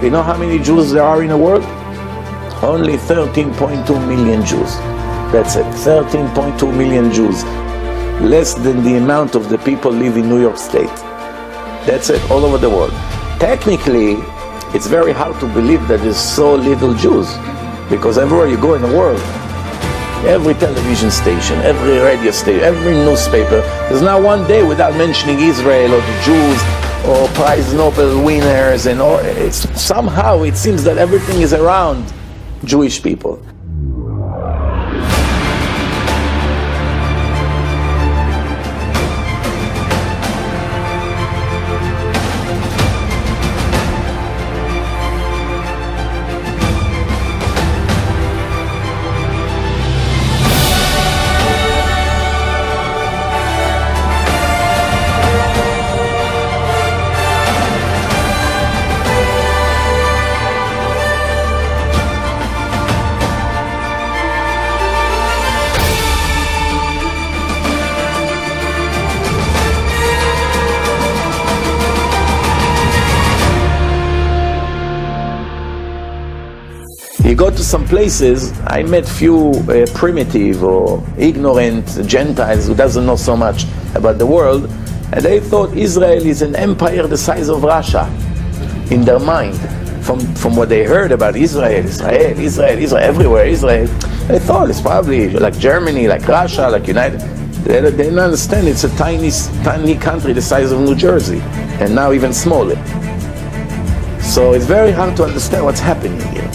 You know how many Jews there are in the world? Only 13.2 million Jews. That's it, 13.2 million Jews. Less than the amount of the people live in New York State. That's it, all over the world. Technically, it's very hard to believe that there's so little Jews, because everywhere you go in the world, every television station, every radio station, every newspaper, there's not one day without mentioning Israel or the Jews or Prize Nobel winners, and all. Somehow it seems that everything is around Jewish people. You go to some places, I met few primitive or ignorant Gentiles who doesn't know so much about the world, and they thought Israel is an empire the size of Russia in their mind. From what they heard about Israel, everywhere Israel, they thought it's probably like Germany, like Russia, like United. They didn't understand it's a tiny country the size of New Jersey, and now even smaller. So it's very hard to understand what's happening here.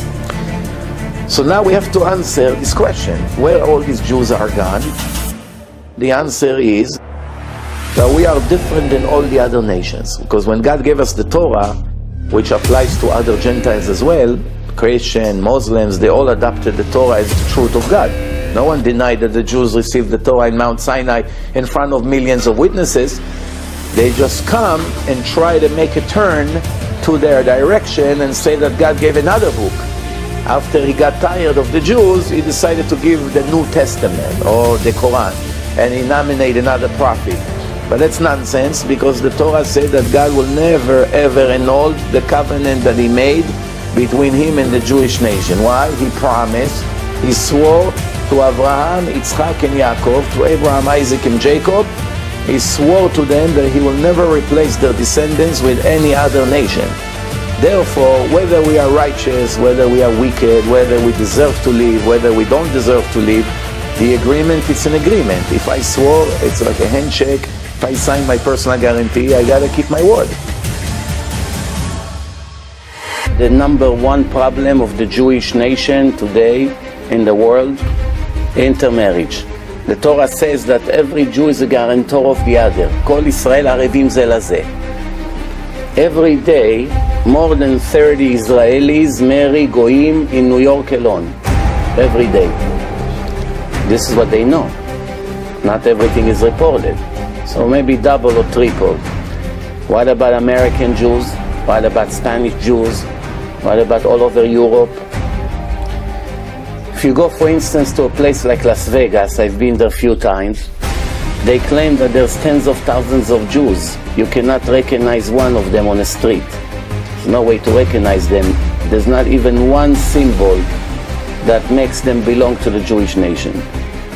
So now we have to answer this question, where all these Jews are gone. The answer is that we are different than all the other nations, because when God gave us the Torah, which applies to other Gentiles as well, Christians, Muslims, they all adopted the Torah as the truth of God. No one denied that the Jews received the Torah in Mount Sinai in front of millions of witnesses. They just come and try to make a turn to their direction and say that God gave another book. After he got tired of the Jews, he decided to give the New Testament or the Quran, and he nominated another prophet. But that's nonsense, because the Torah said that God will never ever annul the covenant that he made between him and the Jewish nation. Why? He promised, he swore to Abraham, Yitzchak and Yaakov, to Abraham, Isaac and Jacob, he swore to them that he will never replace their descendants with any other nation. Therefore, whether we are righteous, whether we are wicked, whether we deserve to live, whether we don't deserve to live, the agreement is an agreement. If I swore, it's like a handshake. If I sign my personal guarantee, I gotta keep my word. The number one problem of the Jewish nation today in the world, intermarriage. The Torah says that every Jew is a guarantor of the other. Kol Israel arevim ze lazeh. Every day, more than 30 Israelis marry Goyim in New York alone. Every day. This is what they know. Not everything is reported. So maybe double or triple. What about American Jews? What about Spanish Jews? What about all over Europe? If you go, for instance, to a place like Las Vegas, I've been there a few times, they claim that there's tens of thousands of Jews. You cannot recognize one of them on the street. There's no way to recognize them. There's not even one symbol that makes them belong to the Jewish nation.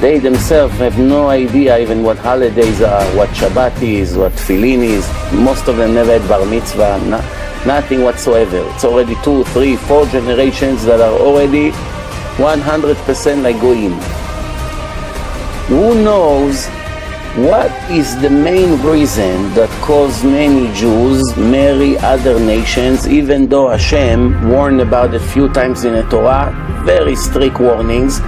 They themselves have no idea even what holidays are, what Shabbat is, what Tefillin is. Most of them never had bar mitzvah, nothing whatsoever. It's already 2, 3, 4 generations that are already 100% like Goyim. Who knows what is the main reason that caused many Jews marry other nations, even though Hashem warned about it a few times in the Torah, very strict warnings?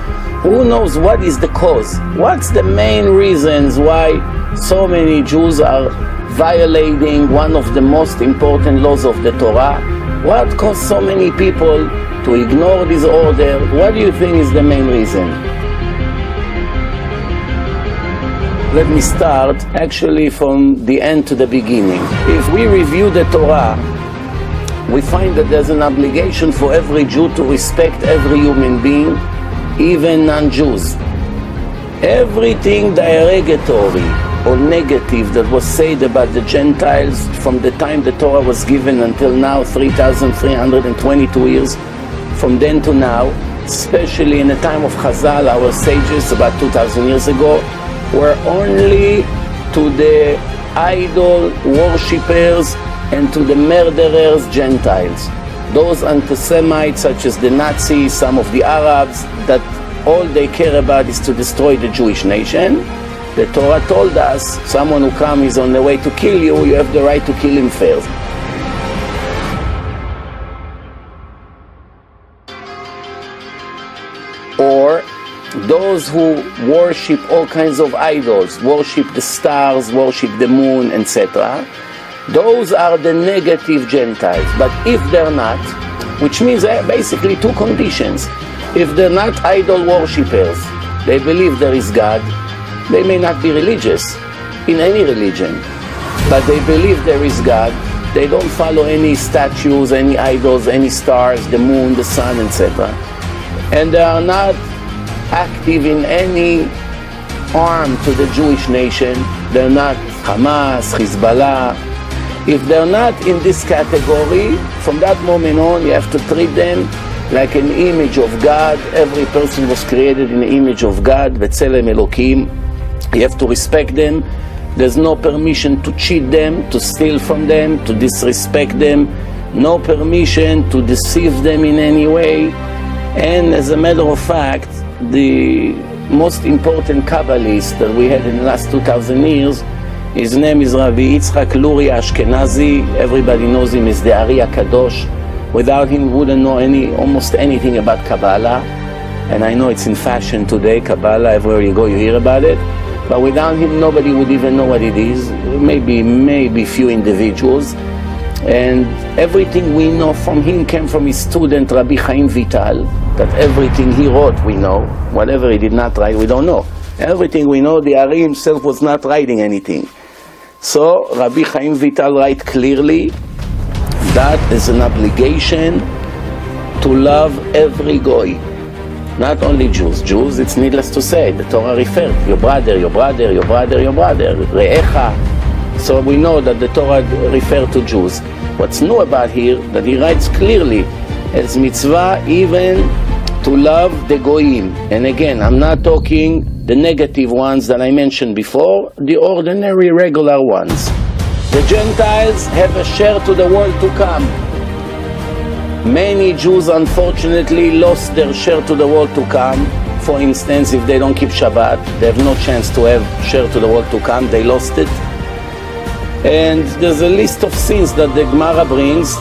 Who knows what is the cause? What's the main reasons why so many Jews are violating one of the most important laws of the Torah? What caused so many people to ignore this order? What do you think is the main reason? Let me start actually from the end to the beginning. If we review the Torah, we find that there's an obligation for every Jew to respect every human being, even non-Jews. Everything derogatory or negative that was said about the Gentiles from the time the Torah was given until now, 3,322 years, from then to now, especially in the time of Chazal, our sages about 2,000 years ago, were only to the idol worshippers and to the murderers Gentiles. Those anti-Semites such as the Nazis, some of the Arabs, that all they care about is to destroy the Jewish nation. The Torah told us, someone who comes is on the way to kill you, you have the right to kill him first. Or those who worship all kinds of idols, worship the stars, worship the moon, etc. Those are the negative Gentiles. But if they're not, which means basically two conditions. If they're not idol worshippers, they believe there is God, they may not be religious in any religion, but they believe there is God, they don't follow any statues, any idols, any stars, the moon, the sun, etc. And they are not active in any harm to the Jewish nation. They're not Hamas, Hezbollah. If they're not in this category, from that moment on, you have to treat them like an image of God. Every person was created in the image of God, B'Tselem Elokim. You have to respect them. There's no permission to cheat them, to steal from them, to disrespect them. No permission to deceive them in any way. And as a matter of fact, the most important Kabbalist that we had in the last 2,000 years, his name is Rabbi Yitzchak Luria Ashkenazi. Everybody knows him as the Ari HaKadosh. Without him, we wouldn't know almost anything about Kabbalah. And I know it's in fashion today, Kabbalah, everywhere you go you hear about it. But without him, nobody would even know what it is. Maybe few individuals. And everything we know from him came from his student, Rabbi Chaim Vital, that everything he wrote we know. Whatever he did not write, we don't know. Everything we know, the Ari himself was not writing anything. So Rabbi Chaim Vital writes clearly that is an obligation to love every goy, not only Jews. Jews, it's needless to say, the Torah referred your brother, your brother, your brother, your brother, re'echa. So we know that the Torah referred to Jews. What's new about here, that he writes clearly as mitzvah even to love the goyim. And again, I'm not talking the negative ones that I mentioned before, the ordinary, regular ones. The Gentiles have a share to the world to come. Many Jews, unfortunately, lost their share to the world to come. For instance, if they don't keep Shabbat, they have no chance to have share to the world to come. They lost it. And there's a list of sins that the Gemara brings.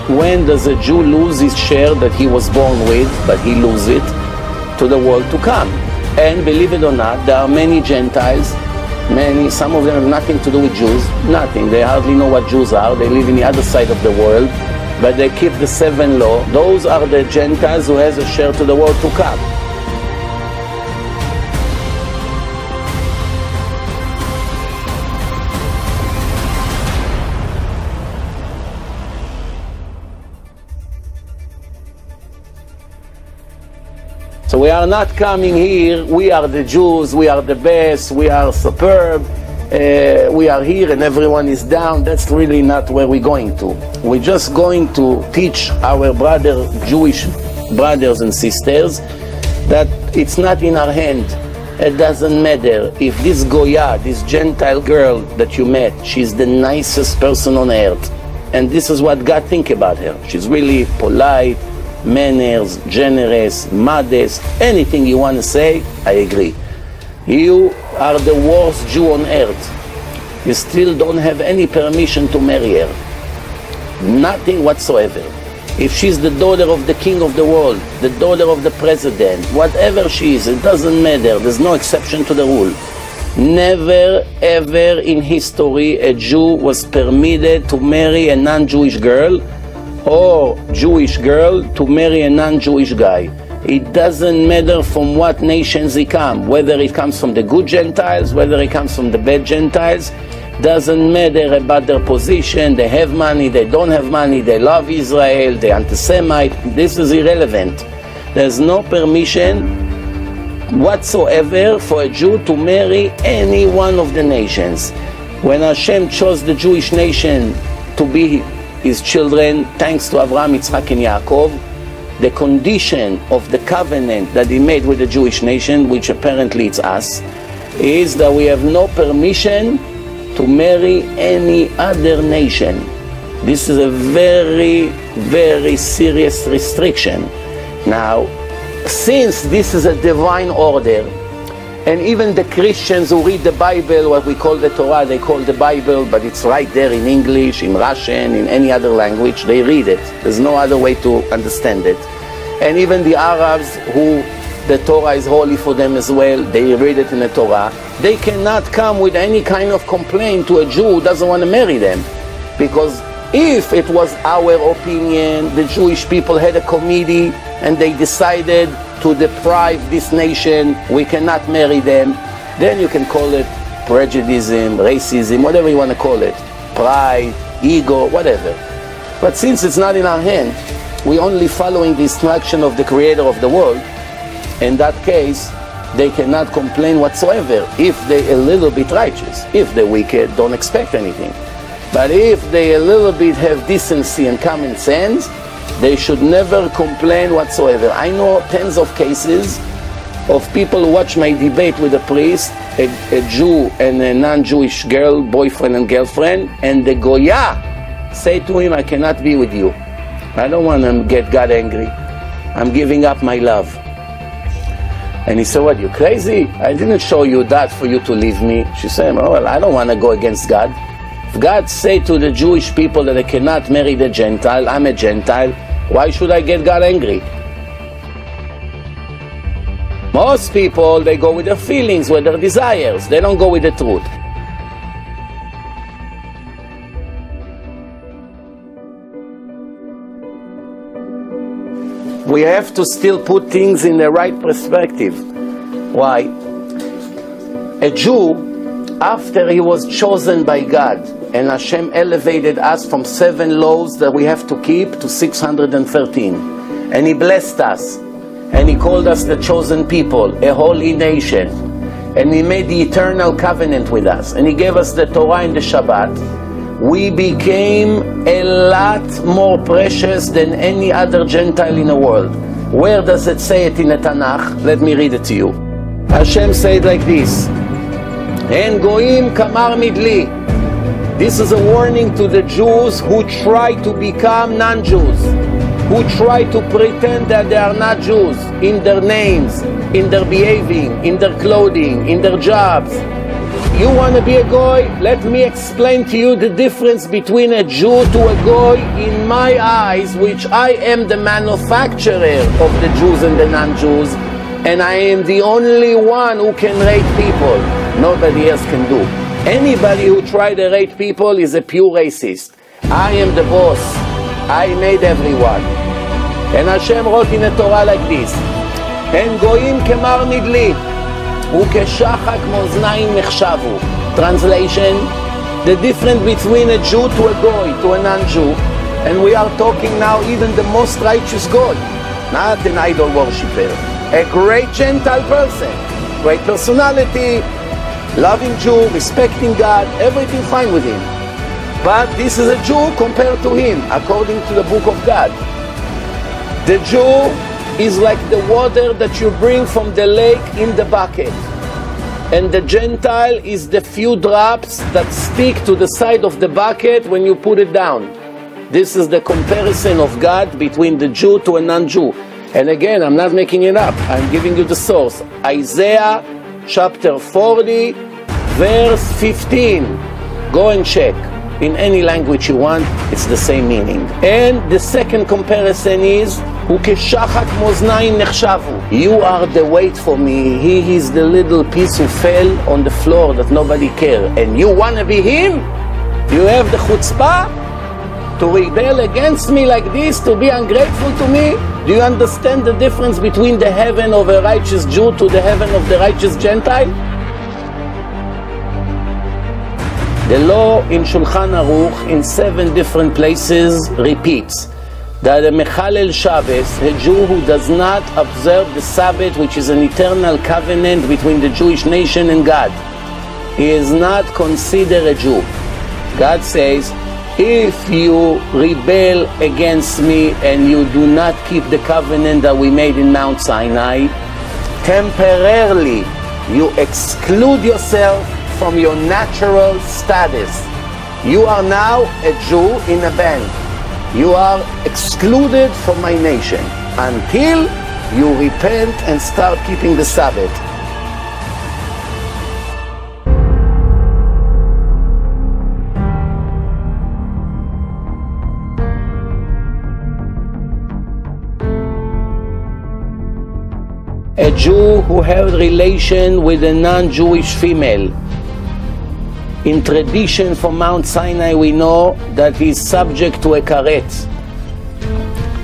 When does a Jew lose his share that he was born with, but he loses it to the world to come? And believe it or not, there are many Gentiles, some of them have nothing to do with Jews, nothing. They hardly know what Jews are. They live in the other side of the world, but they keep the 7 law. Those are the Gentiles who has a share to the world to come. So we are not coming here, we are the Jews, we are the best, we are superb, we are here and everyone is down. That's really not where we're going to. We're just going to teach our Jewish brothers and sisters that it's not in our hand. It doesn't matter if this Goya, this Gentile girl that you met, she's the nicest person on earth. And this is what God thinks about her. She's really polite, manners, generous, modest, anything you want to say, I agree. You are the worst Jew on earth. You still don't have any permission to marry her. Nothing whatsoever. If she's the daughter of the king of the world, the daughter of the president, whatever she is, it doesn't matter. There's no exception to the rule. Never ever in history a Jew was permitted to marry a non-Jewish girl or Jewish girl to marry a non-Jewish guy. It doesn't matter from what nations he comes, whether it comes from the good Gentiles, whether it comes from the bad Gentiles. Doesn't matter about their position, they have money, they don't have money, they love Israel, they're anti-Semite. This is irrelevant. There's no permission whatsoever for a Jew to marry any one of the nations. When Hashem chose the Jewish nation to be his children, thanks to Abraham, Yitzchak, and Yaakov, the condition of the covenant that he made with the Jewish nation, which apparently it's us, is that we have no permission to marry any other nation. This is a very, very serious restriction. Now, since this is a divine order, and even the Christians who read the Bible, what we call the Torah, they call the Bible, but it's right there in English, in Russian, in any other language, they read it. There's no other way to understand it. And even the Arabs, who the Torah is holy for them as well, they read it in the Torah. They cannot come with any kind of complaint to a Jew who doesn't want to marry them. Because if it was our opinion, the Jewish people had a committee and they decided to deprive this nation, we cannot marry them, then you can call it prejudice, racism, whatever you want to call it, pride, ego, whatever. But since it's not in our hand, we're only following the instruction of the creator of the world. In that case, they cannot complain whatsoever if they're a little bit righteous. If they're wicked, don't expect anything. But if they a little bit have decency and common sense, they should never complain whatsoever. I know tens of cases of people who watch my debate with a priest, a Jew and a non-Jewish girl, boyfriend and girlfriend, and the Goya say to him, I cannot be with you. I don't want to get God angry. I'm giving up my love. And he said, what, you crazy? I didn't show you that for you to leave me. She said, oh, well, I don't want to go against God. If God say to the Jewish people that they cannot marry the Gentile, I'm a Gentile, why should I get God angry? Most people, they go with their feelings, with their desires. They don't go with the truth. We have to still put things in the right perspective. Why? A Jew, after he was chosen by God, and Hashem elevated us from 7 laws that we have to keep to 613, and he blessed us, and he called us the chosen people, a holy nation, and he made the eternal covenant with us, and he gave us the Torah and the Shabbat. We became a lot more precious than any other Gentile in the world. Where does it say it in the Tanakh? Let me read it to you. Hashem said like this, En goim kamar midli. This is a warning to the Jews who try to become non-Jews, who try to pretend that they are not Jews in their names, in their behaving, in their clothing, in their jobs. You want to be a goy? Let me explain to you the difference between a Jew to a goy in my eyes, which I am the manufacturer of the Jews and the non-Jews, and I am the only one who can rate people. Nobody else can do. Anybody who tries to rate people is a pure racist. I am the boss. I made everyone. And Hashem wrote in the Torah like this, En goyim kemar nidli. וכשחק מאזניים נחשבו. Translation, the difference between a Jew to a goy, to a non-Jew, and we are talking now even the most righteous God, not an idol worshipper, a great Gentile person, great personality, loving Jew, respecting God, everything fine with him. But this is a Jew compared to him, according to the book of God. The Jew is like the water that you bring from the lake in the bucket, and the Gentile is the few drops that stick to the side of the bucket when you put it down. This is the comparison of God between the Jew to a non-Jew. And again, I'm not making it up, I'm giving you the source. Isaiah chapter 40 verse 15. Go and check. In any language you want, it's the same meaning. And the second comparison is, וכשחק מאזניים נחשבו. You are the weight for me. He is the little piece who fell on the floor that nobody cared. And you want to be him? You have the chutzpah to rebel against me like this, to be ungrateful to me? Do you understand the difference between the heaven of a righteous Jew to the heaven of the righteous Gentile? The law in Shulchan Aruch in 7 different places repeats, that a Mechalel Shabbos, a Jew who does not observe the Sabbath, which is an eternal covenant between the Jewish nation and God, he is not considered a Jew. God says, if you rebel against me and you do not keep the covenant that we made in Mount Sinai, temporarily you exclude yourself from your natural status. You are now a Jew in a band. You are excluded from my nation until you repent and start keeping the Sabbath. A Jew who held relation with a non-Jewish female. In tradition from Mount Sinai we know that he is subject to a karet.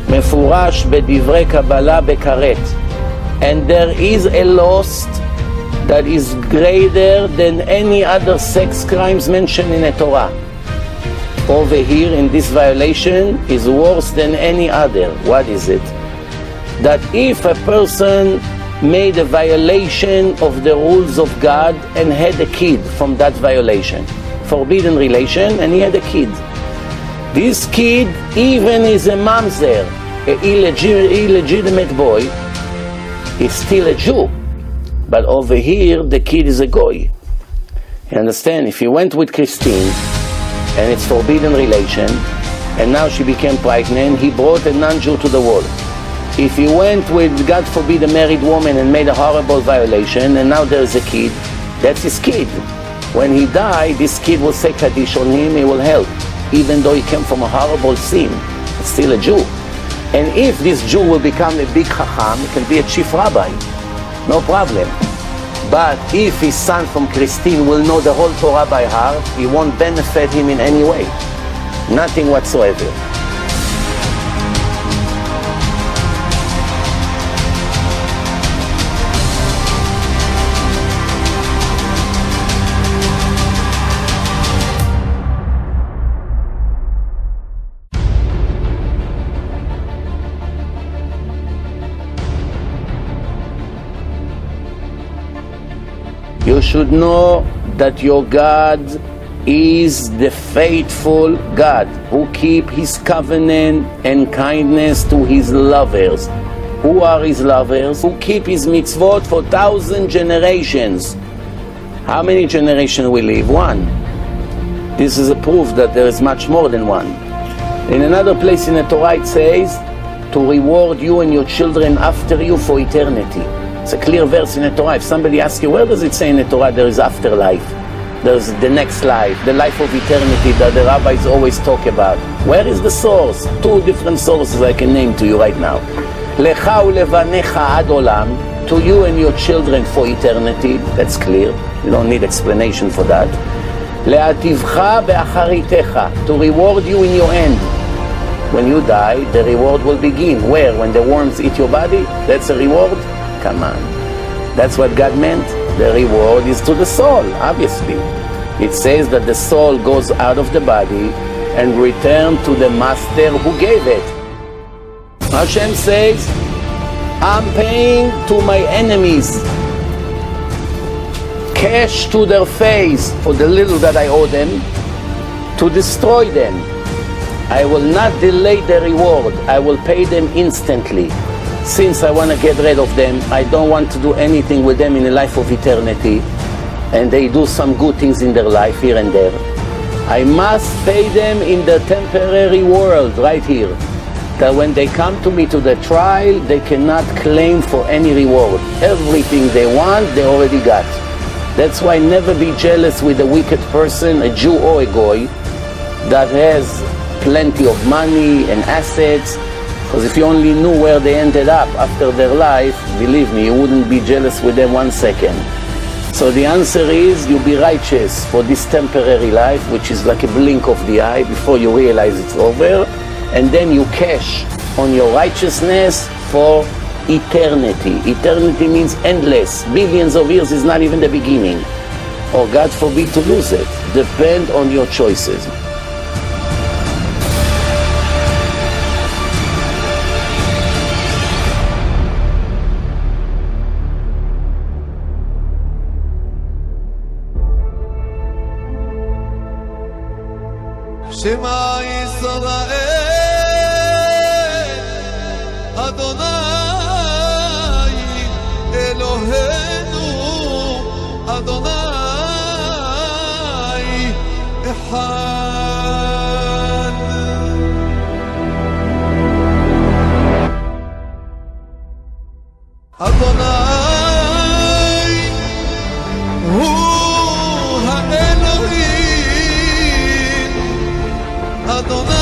מפורש בדברי קבלה בכרת. And there is a loss that is greater than any other sex crimes mentioned in the Torah. Over here in this violation is worse than any other. What is it? That if a person made a violation of the rules of God and had a kid from that violation, forbidden relation, and he had a kid. This kid even is a mamzer, an illegitimate boy, is still a Jew, but over here the kid is a goy. You understand? If you went with Christine and it's forbidden relation and now she became pregnant, he brought a non-Jew to the world. If he went with, God forbid, a married woman and made a horrible violation, and now there's a kid, that's his kid. When he died, this kid will say Kaddish on him, he will help. Even though he came from a horrible sin, it's still a Jew. And if this Jew will become a big Chacham, he can be a chief rabbi, no problem. But if his son from Christine will know the whole Torah by heart, he won't benefit him in any way. Nothing whatsoever. You should know that your God is the faithful God who keep his covenant and kindness to his lovers. Who are his lovers? Who keep his mitzvot for 1,000 generations. How many generations we live? One. This is a proof that there is much more than one. In another place in the Torah it says, to reward you and your children after you for eternity. It's a clear verse in the Torah. If somebody asks you, where does it say in the Torah there is afterlife? There's the next life, the life of eternity that the rabbis always talk about. Where is the source? Two different sources I can name to you right now. Lecha ulevanecha ad olam, to you and your children for eternity. That's clear. You don't need explanation for that. Le'ativcha be'acharitecha, to reward you in your end. When you die, the reward will begin. Where? When the worms eat your body? That's a reward? Come on. That's what God meant. The reward is to the soul, obviously. It says that the soul goes out of the body and returns to the master who gave it. Hashem says, I'm paying to my enemies cash to their face for the little that I owe them, to destroy them. I will not delay the reward. I will pay them instantly. Since I want to get rid of them, I don't want to do anything with them in a life of eternity, and they do some good things in their life here and there, I must pay them in the temporary world right here, that when they come to me to the trial, they cannot claim for any reward. Everything they want, they already got. That's why never be jealous with a wicked person, a Jew or a Goy, that has plenty of money and assets. Because if you only knew where they ended up after their life, believe me, you wouldn't be jealous with them 1 second. So the answer is, you be righteous for this temporary life, which is like a blink of the eye before you realize it's over, and then you cash on your righteousness for eternity. Eternity means endless. Billions of years is not even the beginning. Or God forbid to lose it. Depend on your choices. שמע ישראל אדוני אלוהינו אדוני אחד. אדוני הוא האלוהים אדוני